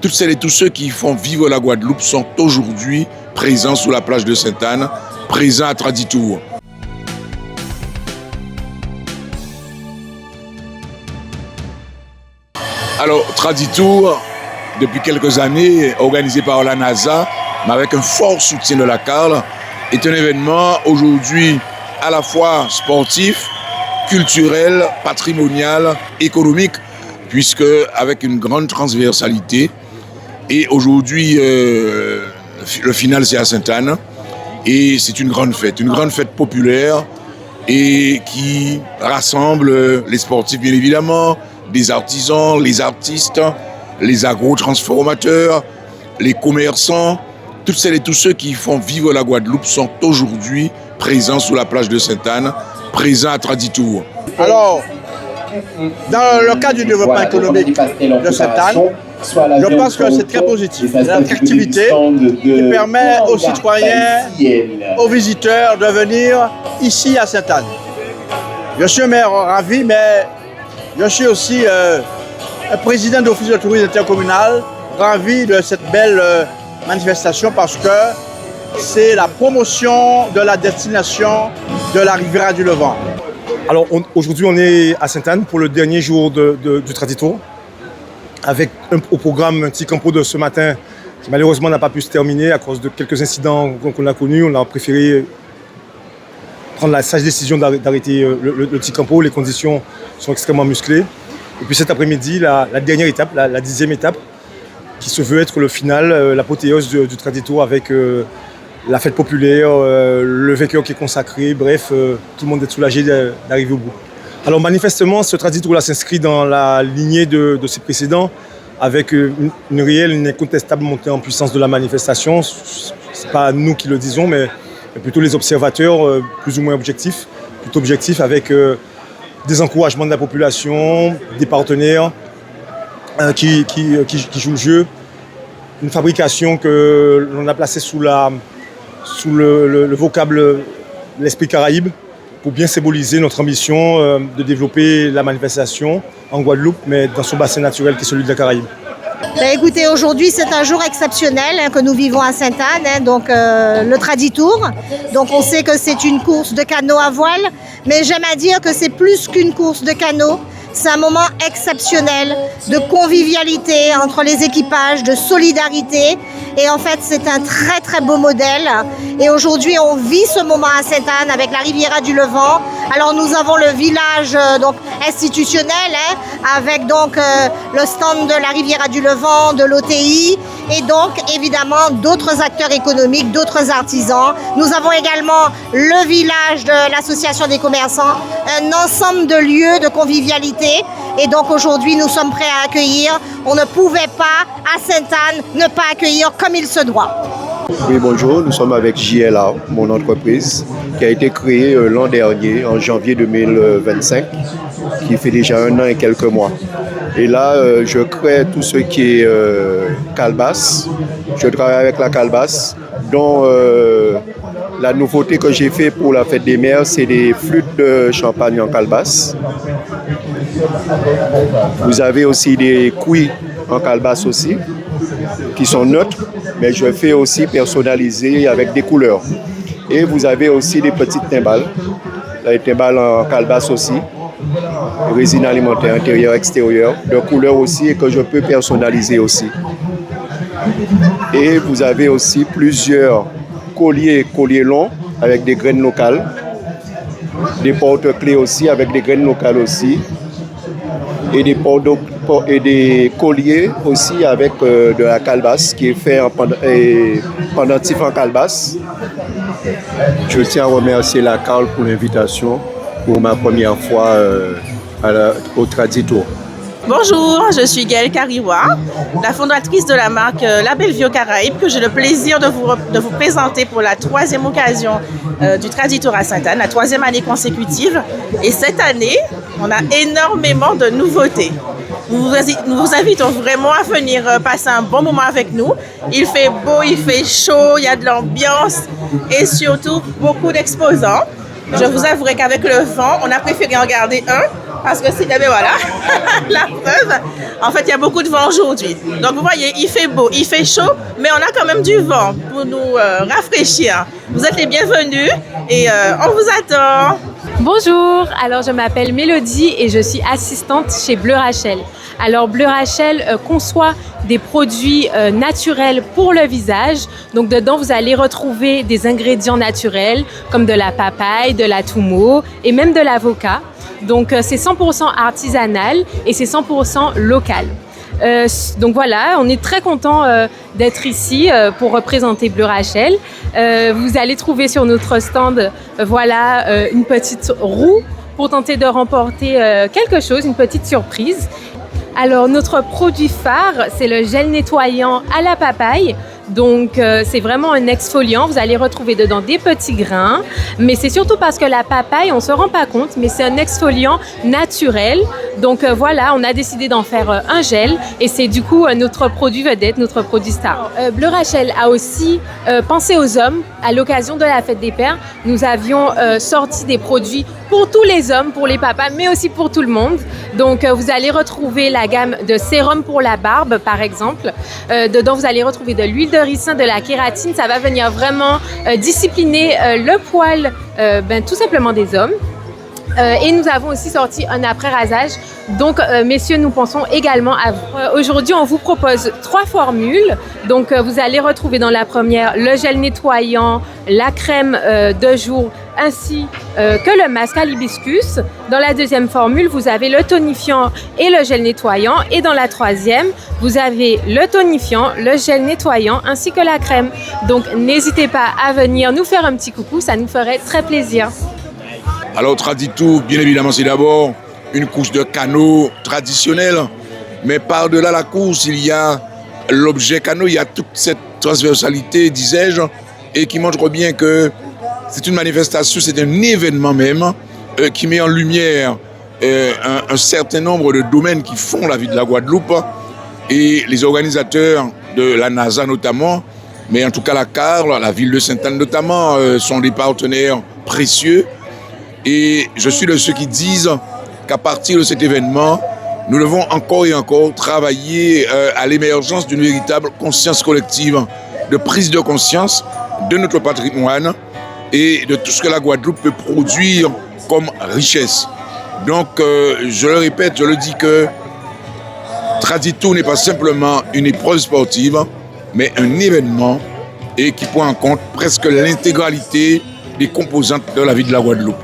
Toutes celles et tous ceux qui font vivre la Guadeloupe sont aujourd'hui présents sur la plage de Sainte-Anne, présents à Traditour. Alors, Traditour, depuis quelques années, organisé par la NASA, mais avec un fort soutien de la CARL, est un événement aujourd'hui à la fois sportif, culturel, patrimonial, économique, puisque avec une grande transversalité. Et aujourd'hui, le final c'est à Sainte-Anne, et c'est une grande fête populaire, et qui rassemble les sportifs bien évidemment, des artisans, les artistes, les agro-transformateurs, les commerçants. Toutes celles et tous ceux qui font vivre la Guadeloupe sont aujourd'hui présents sur la plage de Sainte-Anne, présents à Traditour. Alors, dans le cadre du développement économique de Sainte-Anne, je pense que c'est très positif. C'est l'attractivité qui permet aux citoyens, aux visiteurs de venir ici à Sainte-Anne. Je suis maire ravi, mais je suis aussi un président d'office de tourisme intercommunal, ravi de cette belle manifestation parce que c'est la promotion de la destination de la Riviera du Levant. Alors aujourd'hui on est à Sainte-Anne pour le dernier jour du Traditour avec au programme un petit campo de ce matin qui malheureusement n'a pas pu se terminer à cause de quelques incidents qu'on a connus. On a préféré prendre la sage décision d'arrêter le petit campo. Les conditions sont extrêmement musclées. Et puis cet après-midi, la dernière étape, la 10e étape, qui se veut être le final, l'apothéose du Traditour avec la fête populaire, le vainqueur qui est consacré, bref, tout le monde est soulagé d'arriver au bout. Alors manifestement, ce Traditour-là s'inscrit dans la lignée de ses précédents, avec une réelle, une incontestable montée en puissance de la manifestation. Ce n'est pas nous qui le disons, mais plutôt les observateurs, plus ou moins objectifs, plutôt objectifs avec des encouragements de la population, des partenaires qui jouent le jeu, une fabrication que l'on a placée sous le vocable l'esprit caraïbe pour bien symboliser notre ambition de développer la manifestation en Guadeloupe, mais dans son bassin naturel qui est celui de la Caraïbe. Écoutez, aujourd'hui c'est un jour exceptionnel que nous vivons à Sainte-Anne, donc le Traditour. Donc on sait que c'est une course de canot à voile, mais j'aime à dire que c'est plus qu'une course de canot. C'est un moment exceptionnel de convivialité entre les équipages, de solidarité. Et en fait, c'est un très très beau modèle. Et aujourd'hui, on vit ce moment à Sainte-Anne avec la Riviera du Levant. Alors nous avons le village donc institutionnel, avec donc le stand de la Riviera du Levant, de l'OTI, et donc évidemment d'autres acteurs économiques, d'autres artisans. Nous avons également le village de l'association des commerçants, un ensemble de lieux de convivialité. Et donc aujourd'hui, nous sommes prêts à accueillir. On ne pouvait pas, à Sainte-Anne, ne pas accueillir comme il se doit. Oui, bonjour, nous sommes avec JLA, mon entreprise, qui a été créée l'an dernier, en janvier 2025, qui fait déjà 1 an et quelques mois. Et là, je crée tout ce qui est calebasse. Je travaille avec la calebasse, dont la nouveauté que j'ai fait pour la fête des mères, c'est des flûtes de champagne en calebasse. Vous avez aussi des couilles en calebasse aussi, qui sont neutres, mais je fais aussi personnaliser avec des couleurs. Et vous avez aussi des petites timbales, les timbales en calebasse aussi, résine alimentaire intérieur, extérieur, de couleurs aussi et que je peux personnaliser aussi. Et vous avez aussi plusieurs colliers longs avec des graines locales, des porte-clés aussi avec des graines locales aussi, et des colliers aussi avec de la calebasse qui est fait en pendentif en calebasse. Je tiens à remercier la CARL pour l'invitation pour ma première fois au Traditour. Bonjour, je suis Gaëlle Kariwa, la fondatrice de la marque Label Vieux Caraïbe, que j'ai le plaisir de vous présenter pour la 3e occasion du Traditour à Sainte-Anne, la 3e année consécutive. Et cette année, on a énormément de nouveautés. Nous vous invitons vraiment à venir passer un bon moment avec nous. Il fait beau, il fait chaud, il y a de l'ambiance et surtout beaucoup d'exposants. Je vous avouerai qu'avec le vent, on a préféré en garder un parce que c'est, ben voilà, la preuve. En fait, il y a beaucoup de vent aujourd'hui. Donc, vous voyez, il fait beau, il fait chaud, mais on a quand même du vent pour nous rafraîchir. Vous êtes les bienvenus et on vous attend. Bonjour, alors je m'appelle Mélodie et je suis assistante chez Bleu Rachel. Alors Bleu Rachel conçoit des produits naturels pour le visage. Donc dedans, vous allez retrouver des ingrédients naturels comme de la papaye, de la toumo et même de l'avocat. Donc c'est 100% artisanal et c'est 100% local. Donc voilà, on est très content d'être ici pour représenter Bleu Rachel. Vous allez trouver sur notre stand une petite roue pour tenter de remporter quelque chose, une petite surprise. Alors notre produit phare, c'est le gel nettoyant à la papaye. Donc c'est vraiment un exfoliant, vous allez retrouver dedans des petits grains, mais c'est surtout parce que la papaye, on ne se rend pas compte, mais c'est un exfoliant naturel. Donc voilà, on a décidé d'en faire un gel et c'est du coup notre produit vedette, notre produit star. Bleu Rachel a aussi pensé aux hommes. À l'occasion de la fête des pères, nous avions sorti des produits pour tous les hommes, pour les papas, mais aussi pour tout le monde. Donc vous allez retrouver la gamme de sérum pour la barbe, par exemple. Dedans, vous allez retrouver de l'huile de ricin, de la kératine. Ça va venir vraiment discipliner le poil tout simplement des hommes. Et nous avons aussi sorti un après-rasage. Donc, messieurs, nous pensons également à vous. Aujourd'hui, on vous propose 3 formules. Donc, vous allez retrouver dans la première le gel nettoyant, la crème de jour, ainsi que le masque à l'hibiscus. Dans la deuxième formule, vous avez le tonifiant et le gel nettoyant. Et dans la troisième, vous avez le tonifiant, le gel nettoyant, ainsi que la crème. Donc, n'hésitez pas à venir nous faire un petit coucou, ça nous ferait très plaisir. Alors, Traditour, bien évidemment, c'est d'abord une course de canot traditionnelle. Mais par-delà la course, il y a l'objet canot, il y a toute cette transversalité, disais-je, et qui montre bien que c'est une manifestation, c'est un événement même qui met en lumière un certain nombre de domaines qui font la vie de la Guadeloupe. Et les organisateurs de la NASA notamment, mais en tout cas la CAR, la ville de Sainte-Anne notamment, sont des partenaires précieux. Et je suis de ceux qui disent qu'à partir de cet événement, nous devons encore et encore travailler à l'émergence d'une véritable conscience collective, de prise de conscience de notre patrimoine et de tout ce que la Guadeloupe peut produire comme richesse. Donc, je le répète, je le dis que Traditour n'est pas simplement une épreuve sportive, mais un événement et qui prend en compte presque l'intégralité des composantes de la vie de la Guadeloupe.